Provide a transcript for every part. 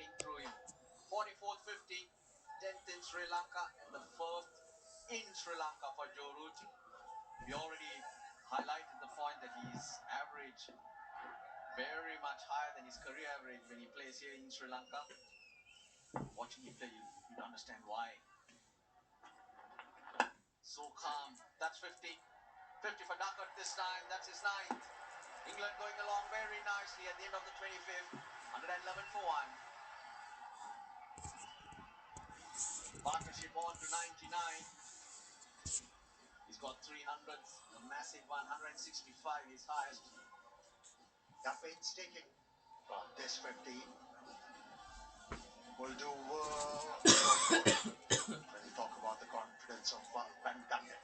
getting through him. 44th 50, 10th in Sri Lanka, and the 1st in Sri Lanka for Joe Root. We already highlighted the point that his average very much higher than his career average when he plays here in Sri Lanka. Watching him play, you'd understand why. So calm. That's 50. 50 for Duckett this time. That's his 9th. England going along very nicely at the end of the 25th. 111 for 1. Partnership on to 99. He's got 300s. A massive 165, his highest. They're painstaking. This 50 will do when you talk about the confidence of Ben Duckett.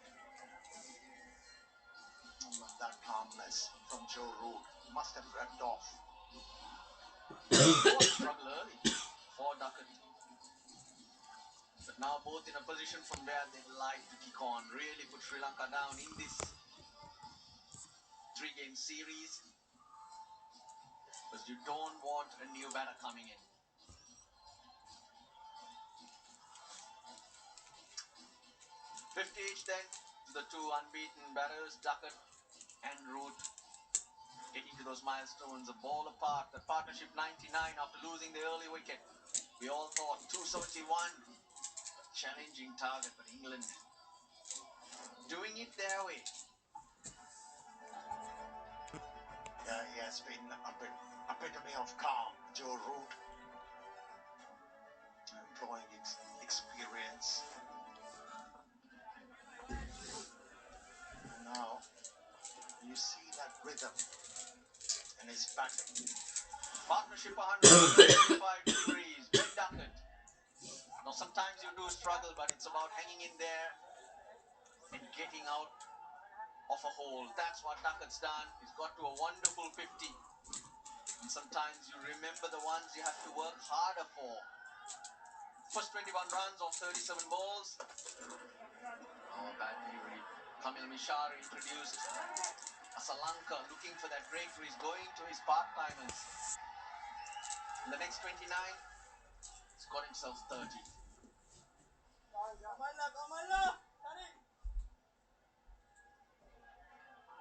That calmness from Joe Root must have rubbed off. Struggle early for Duckett. But now both in a position from where they'd like to kick on. Really put Sri Lanka down in this 3-game series. Because you don't want a new batter coming in. 50 each then to the two unbeaten batters, Duckett and Root. Getting to those milestones, a ball apart. The partnership 99 after losing the early wicket. We all thought 271. A challenging target, but England doing it their way. Yeah, he has been epitome of calm, Joe Root. Employing experience. Now, you see that rhythm in his batting. Partnership 125 degrees. Ben Duckett. Now, sometimes you do struggle, but it's about hanging in there and getting out of a hole. That's what Duckett's done. He's got to a wonderful 50. And sometimes you remember the ones you have to work harder for. First 21 runs off 37 balls. Oh, bad delivery. Kamil Mishara introduced Lanka, looking for that breakthrough. He's going to his part-timers. In the next 29, he's got himself 30.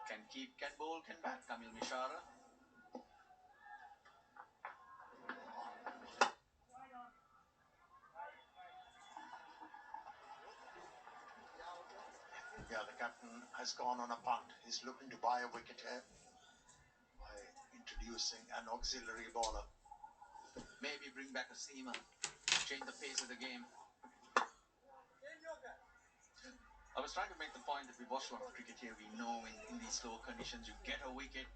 Can keep, can bowl, can bat, Kamil Mishara. Yeah, the captain has gone on a punt. He's looking to buy a wicket here by introducing an auxiliary bowler. Maybe bring back a seamer, change the pace of the game. I was trying to make the point that we watch a lot of cricket here. We know in these slow conditions you get a wicket.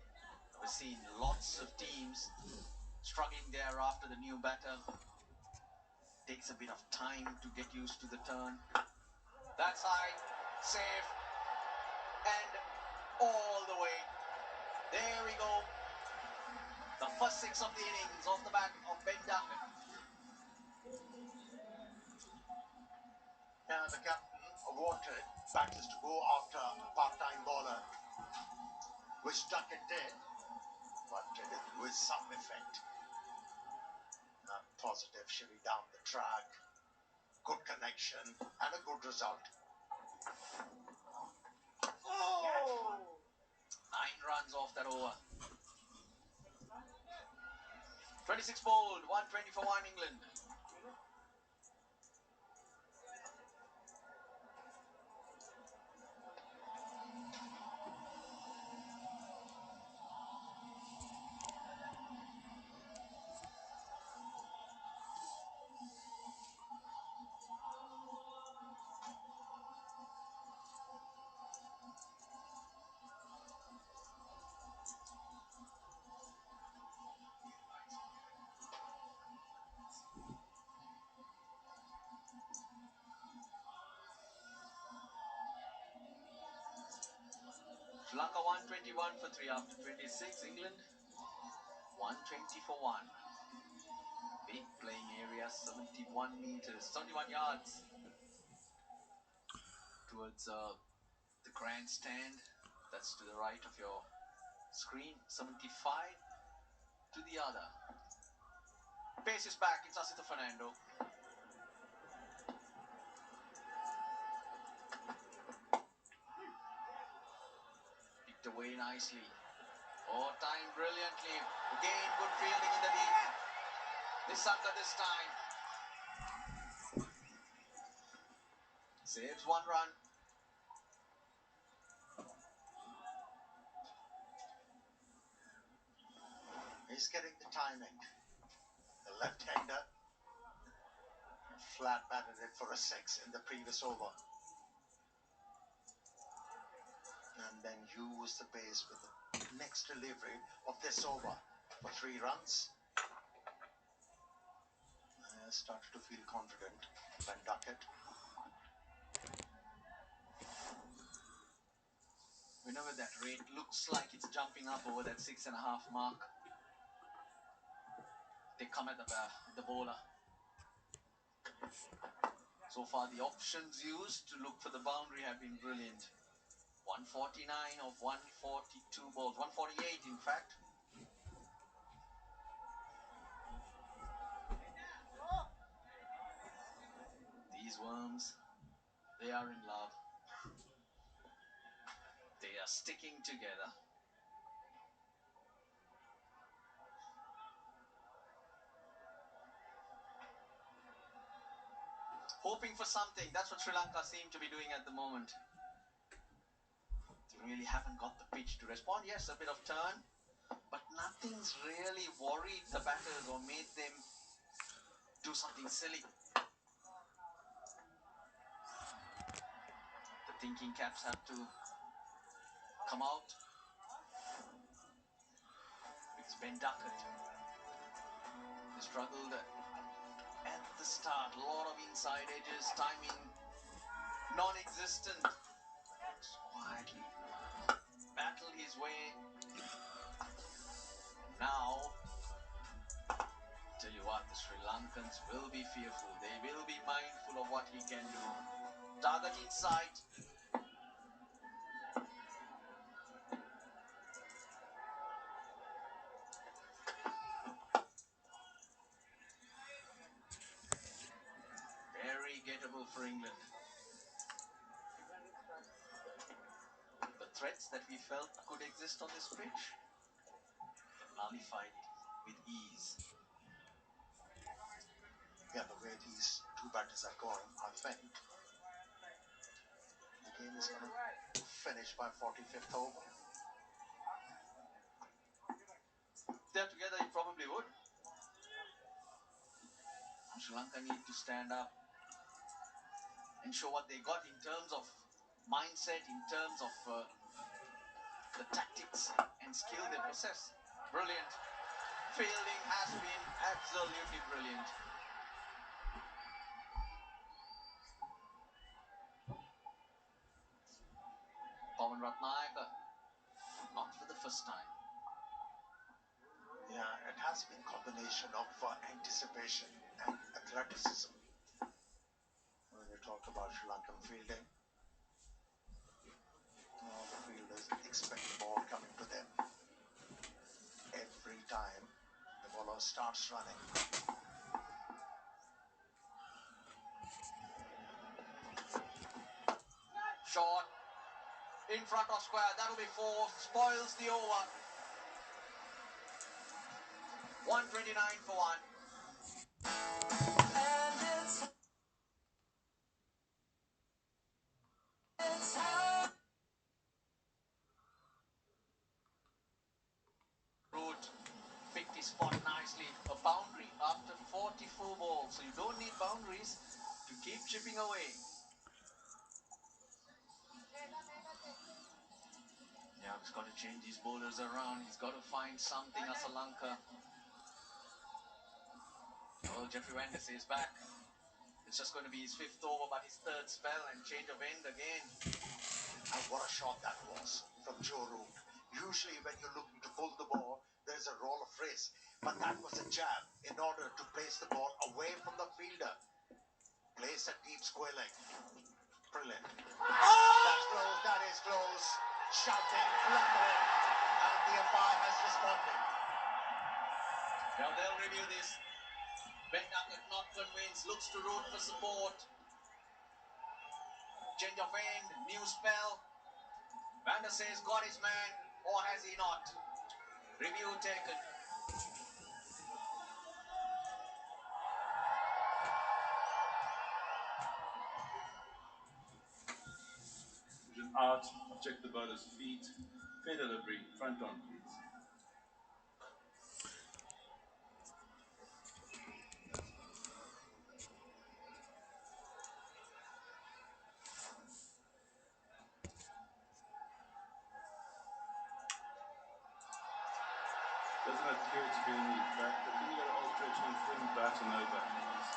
We've seen lots of teams struggling there after the new batter. Takes a bit of time to get used to the turn. That's high, safe, and all the way. There we go. The first 6 of the innings off the bat of Ben Duckett. Yeah, the captain wanted batters to go after a part-time bowler, which Duckett did, but did it with some effect. Positive shimmy down the track, good connection, and a good result. Oh! 9 runs off that over. 26 bowled, 120 for 1 England. Sri Lanka 121 for 3 after 26. England 120 for 1. Big playing area, 71 meters, 71 yards towards the grandstand. That's to the right of your screen. 75 to the other. Pace is back. It's Asita Fernando. Picked away nicely. Oh, timed brilliantly. Again, good fielding in the deep. Nisanga this time. Saves 1 run. He's getting the timing. The left-hander flat batted it for a 6 in the previous over. And then used the pace with the next delivery of this over for 3 runs. Started to feel confident. Ben Duckett. Whenever that rate looks like it's jumping up over that 6.5 mark, they come at the bowler. So far, the options used to look for the boundary have been brilliant. 149 of 142 balls, 148 in fact. These worms, they are in love. They are sticking together. Hoping for something. That's what Sri Lanka seem to be doing at the moment. They really haven't got the pitch to respond. Yes, a bit of turn, but nothing's really worried the batters or made them do something silly. The thinking caps have to come out. It's Ben Duckett. He struggled at the start. A lot of inside edges, timing non-existent. Just quietly battled his way. Now, tell you what, the Sri Lankans will be fearful. They will be mindful of what he can do. Target in sight. Very gettable for England. The threats that we felt could exist on this pitch, they've nullified it with ease. Yeah, the way these two batters are going, I think the game is going to finish by 45th over. If they're together, it probably would. Sri Lanka need to stand up and show what they got in terms of mindset, in terms of the tactics and skill they possess. Brilliant. Fielding has been absolutely brilliant. Pawan Ratnayaka, not for the first time. Yeah, it has been a combination of anticipation and athleticism. When you talk about Sri Lankan fielding, all the fielders expect the ball coming to them every time the bowler starts running. Shot in front of square. That'll be 4. Spoils the over. 129 for 1. Root picked his spot nicely. A boundary after 44 balls. So you don't need boundaries to keep chipping away. Yeah, he's got to change his bowlers around. He's got to find something as Sri Lanka. Well, Jeffrey Wenders is back. It's just going to be his 5th over, but his 3rd spell and change of end again. And what a shot that was from Joe Root. Usually when you're looking to pull the ball, there's a roll of wrist. But that was a jab in order to place the ball away from the fielder. Place a deep square leg. Brilliant. That's close, that is close. Shouting, clamoring. And the umpire has responded. Well, they'll review this. Ben Duckett not convinced, looks to root for support. Change of end, new spell. Van der Say's got his man, or has he not? Review taken. Out, check the bowler's feet, fair delivery, front on please. Doesn't appear to be any back, but can you get an Aldridge and thin bat and over, please?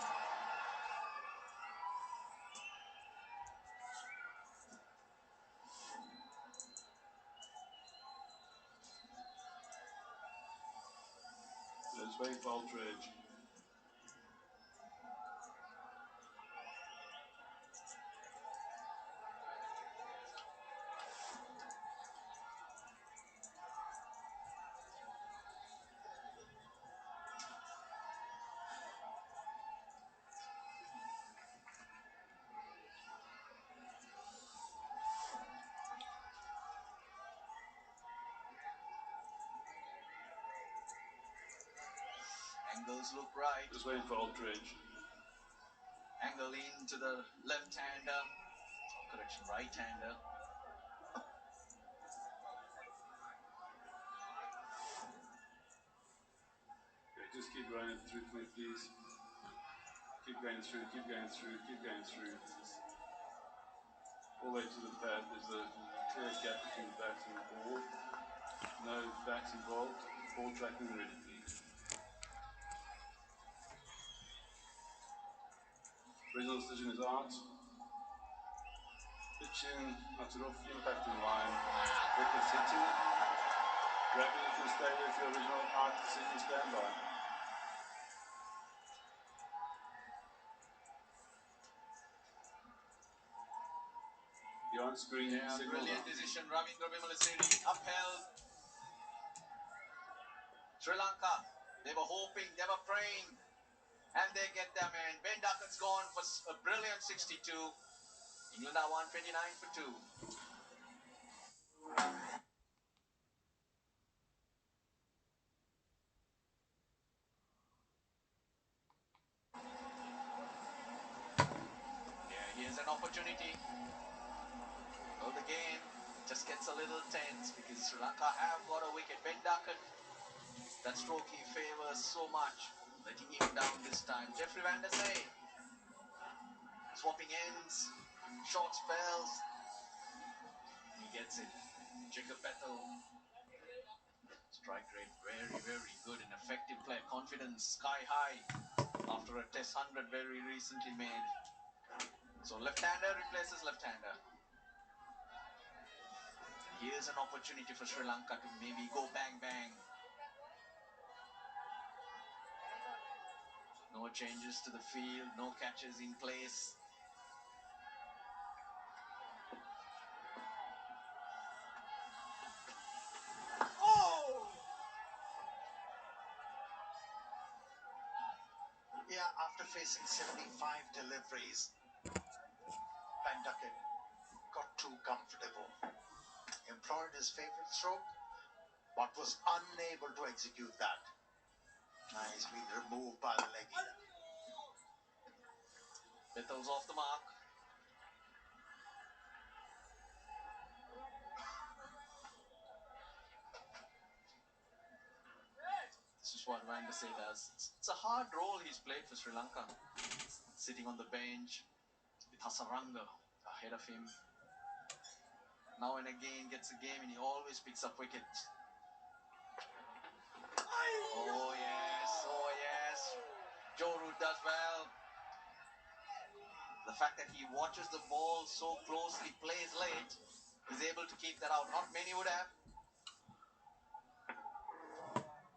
Let's wait for Aldridge. Angles look right. Just waiting for Aldridge. Angle into the left-hander. Correction, right-hander. Okay, just keep running through for me, please. Keep going through, keep going through, keep going through. All the way to the pad, there's a clear gap between the bat and the ball. No bats involved. Ball tracking ready, please. Original decision is out. Pitching, not it off, impact in line. Wicket hitting. Ravi, you can stay with your original out decision standby. The on-screen signal Brilliant now. decision. Ravindra Vimalasiri upheld. Sri Lanka, they were hoping, they were praying, and they get their man. Ben Duckett's gone for a brilliant 62. England are 129 for 2. Yeah, here's an opportunity. Well, the game just gets a little tense because Sri Lanka have got a wicket. Ben Duckett, that stroke he favors so much, letting him down this time. Jeffrey Van der Say, swapping ends, short spells. He gets it. Jacob Bethel, strike rate very, very good and effective play. Confidence sky high after a test 100 very recently made. So left-hander replaces left-hander. Here's an opportunity for Sri Lanka to maybe go bang bang. No changes to the field, no catches in place. Oh! Yeah, after facing 75 deliveries, Van Duckett got too comfortable. Employed his favorite stroke, but was unable to execute that. He's been removed by the leggy. Bethel's off the mark. This is what Van der Say does. It's a hard role he's played for Sri Lanka. Sitting on the bench with Hasaranga ahead of him. Now and again gets a game and he always picks up wickets. Oh yes, oh yes. Joe Root does well. The fact that he watches the ball so closely, plays late, is able to keep that out. Not many would have.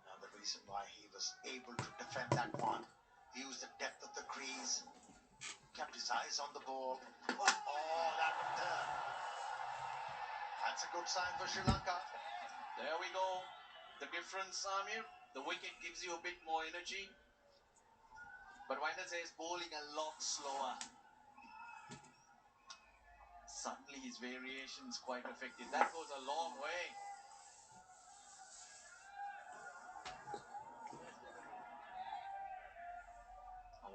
Now the reason why he was able to defend that one, he used the depth of the crease, kept his eyes on the ball. Oh, that's a good sign for Sri Lanka. There we go. The difference, Samir, the wicket gives you a bit more energy. But Wanderse is bowling a lot slower. Suddenly his variation's quite effective. That goes a long way.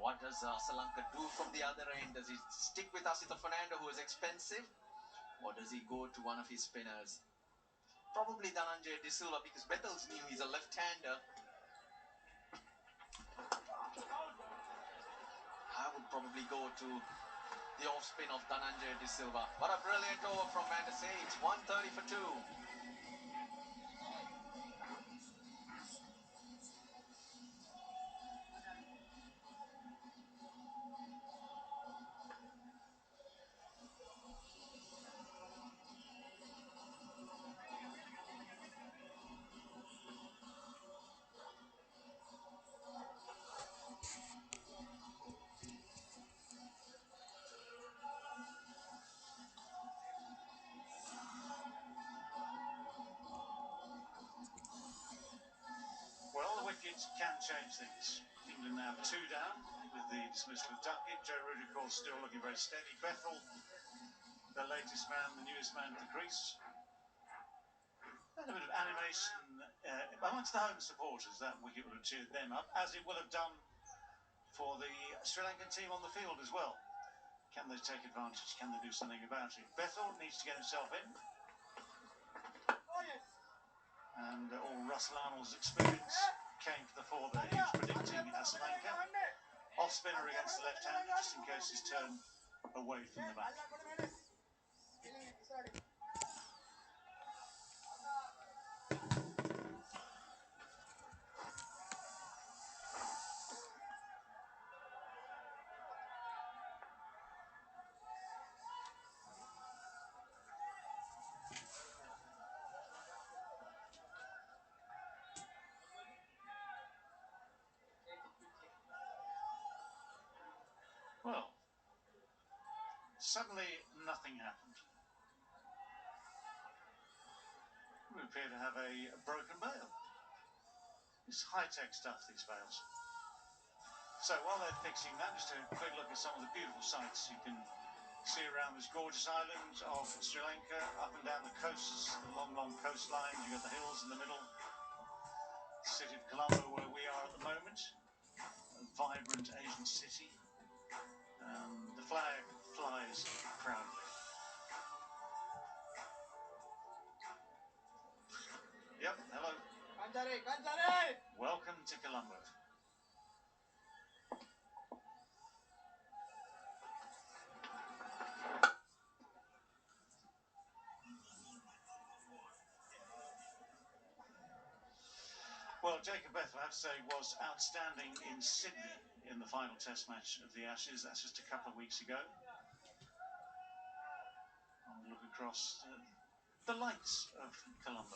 What does Lanka do from the other end? Does he stick with Asitha Fernando, who is expensive? Or does he go to one of his spinners? Probably Dhananjay De Silva, because Bethels knew he's a left-hander. I would probably go to the off-spin of Dhananjay De Silva. What a brilliant over from Wanderse. It's 130 for 2. Well, the wickets can change things. England now 2 down with the dismissal of Duckett. Joe Root, of course, still looking very steady. Bethel, the latest man, the newest man at the crease. And a bit of animation amongst the home supporters. That wicket would have cheered them up, as it will have done for the Sri Lankan team on the field as well. Can they take advantage? Can they do something about it? Bethel needs to get himself in. And all Russell Arnold's experience came to the fore there. He was predicting Lanka. Off spinner against the left-hander, just in case his turn away from the back. Well, suddenly nothing happened. We appear to have a broken bail. It's high-tech stuff, these bails. So while they're fixing that, just a quick look at some of the beautiful sights you can see around this gorgeous island of Sri Lanka, up and down the coasts, the long, long coastlines. You've got the hills in the middle. The city of Colombo, where we are at the moment. A vibrant Asian city. The flag flies proudly. Yep, hello. Welcome to Colombo. Well, Jacob Bethel, I have to say, was outstanding in Sydney in the final test match of the Ashes. That's just a couple of weeks ago. I'll look across the lights of Colombo.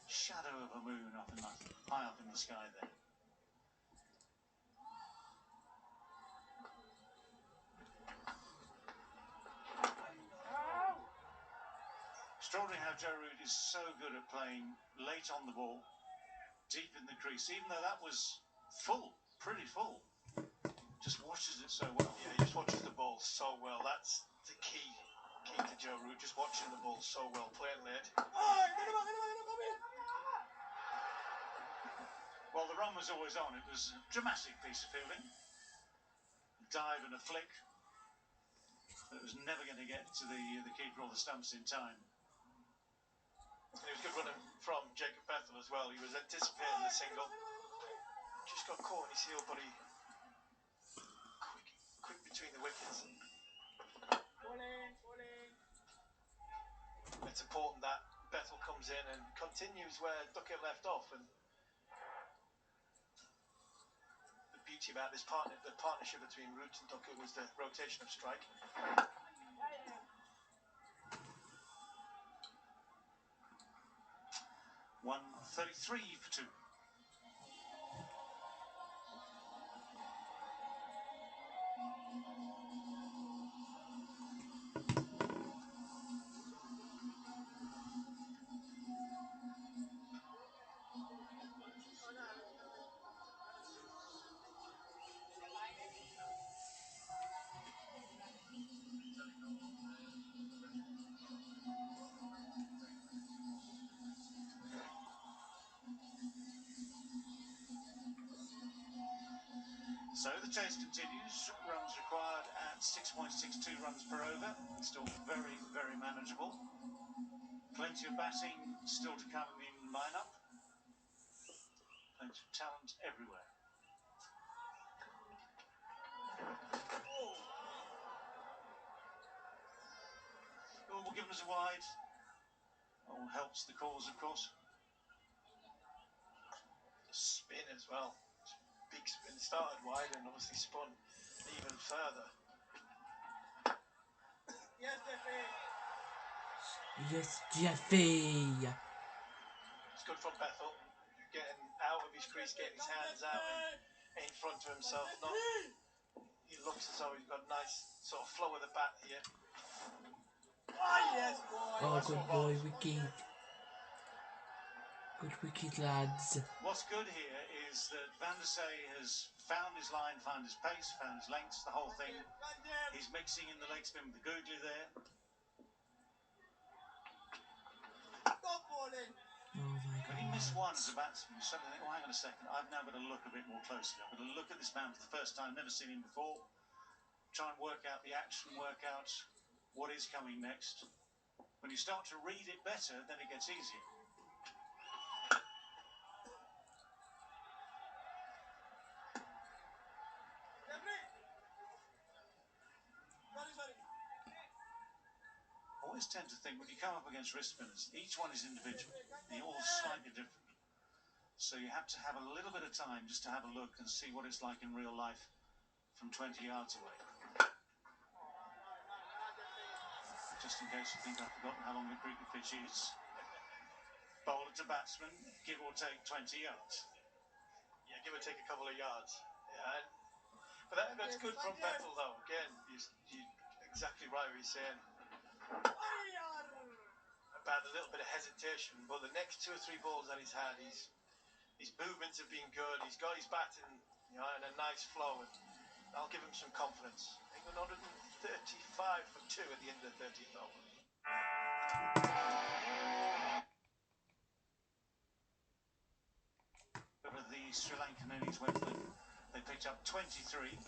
Shadow of a moon up in high up in the sky there. Extraordinary how Joe Root is so good at playing late on the ball, deep in the crease, even though that was full, pretty full. Just watches it so well. Yeah, he just watches the ball so well. That's the key to Joe Root, just watching the ball so well, playing late. Well, the run was always on. It was a dramatic piece of fielding. A dive and a flick. But it was never going to get to the keeper or the stumps in time. And it was good running from Jacob Bethel as well. He was anticipating the single. Just got caught in his heel, but he quick between the wickets. It's important that Bethel comes in and continues where Duckett left off. And the beauty about this partnership between Root and Duckett was the rotation of strike. 133 for 2. chase continues. Runs required at 6.62 runs per over. Still very, very manageable. Plenty of batting still to come in the lineup. Plenty of talent everywhere. Oh, given us a wide. All helps the cause, of course. Spin as well. Big spin. Started wide and obviously spun even further. Yes, Jeffy. It's good from Bethel. Getting out of his crease, getting his hands out and in front of himself. He looks as though he's got a nice sort of flow of the bat here. Oh, good boy, wicket. Good wicket, lads. What's good here is that Van der Sey has found his line, found his pace, found his lengths, the whole thing. He's mixing in the leg spin with the googly there. Oh my When he missed one God. as a batsman, you suddenly think, oh, hang on a second, I've now got to look a bit more closely. I've got to look at this man for the first time, never seen him before. Try and work out the action, work out what is coming next. When you start to read it better, then it gets easier. I always tend to think when you come up against wrist spinners, each one is individual. They're all slightly different. So you have to have a little bit of time just to have a look and see what it's like in real life from 20 yards away. Just in case you think I've forgotten how long the cricket pitch is. Bowler to batsman, give or take 20 yards. Yeah, give or take a couple of yards. Yeah, but that's good from Bethel though. Again, you're exactly right what he's saying. About a little bit of hesitation, but the next 2 or 3 balls that he's had, his movements have been good. He's got his batting, in a nice flow, and I'll give him some confidence. I think 135 for 2 at the end of the 30th over. Over the Sri Lankan innings went, they picked up 23.